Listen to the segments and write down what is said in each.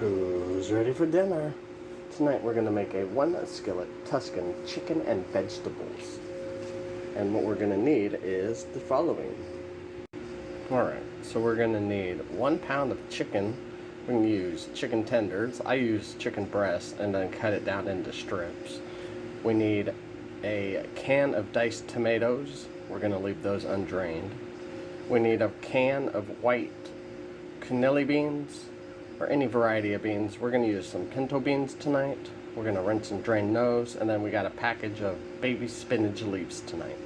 Who's ready for dinner? Tonight we're going to make a one skillet Tuscan chicken and vegetables. And what we're going to need is the following. Alright, so we're going to need 1 pound of chicken. We can use chicken tenders. I use chicken breast and then cut it down into strips. We need a can of diced tomatoes. We're going to leave those undrained. We need a can of white cannellini beans, or any variety of beans. We're going to use some pinto beans tonight. We're going to rinse and drain those, and then we got a package of baby spinach leaves tonight.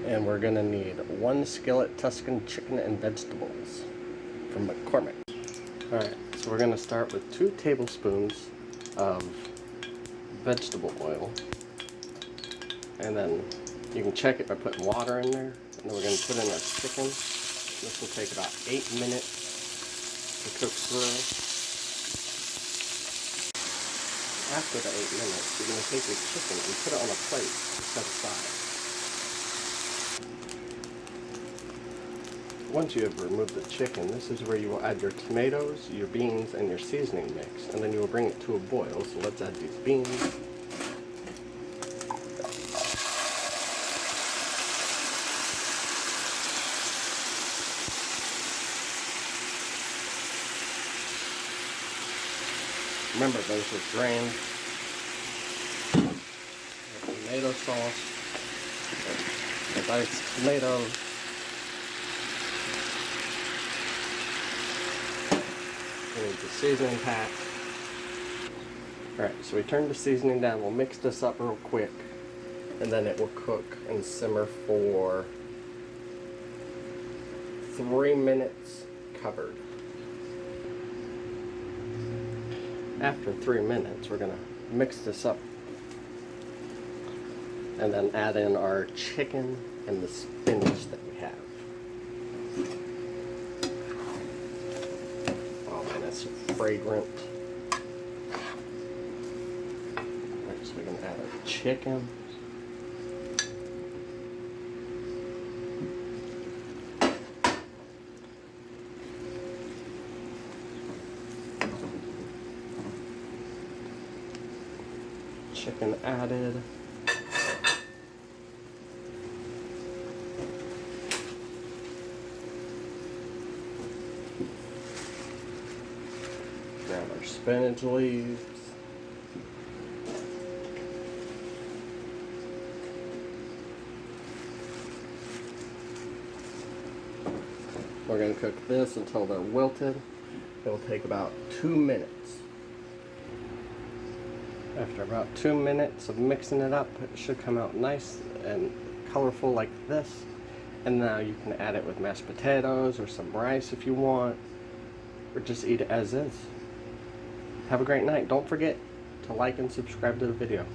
And we're going to need 1 skillet Tuscan chicken and vegetables from McCormick. Alright, so we're going to start with 2 tablespoons of vegetable oil. And then you can check it by putting water in there. And then we're going to put in our chicken. This will take about 8 minutes to cook through. After the 8 minutes, you're going to take your chicken and put it on a plate to set aside. Once you have removed the chicken, this is where you will add your tomatoes, your beans, and your seasoning mix. And then you will bring it to a boil. So let's add these beans. Remember, those are drained. Tomato sauce, the diced tomatoes, we need the seasoning pack. Alright, so we turn the seasoning down. We'll mix this up real quick, and then it will cook and simmer for 3 minutes covered. After 3 minutes, we're going to mix this up and then add in our chicken and the spinach that we have. Oh man, that's so fragrant. Alright, so we can add our chicken. Chicken added. Grab our spinach leaves. We're going to cook this until they're wilted. It'll take about 2 minutes. After about 2 minutes of mixing it up, it should come out nice and colorful like this. And now you can add it with mashed potatoes or some rice if you want, or just eat it as is. Have a great night. Don't forget to like and subscribe to the video.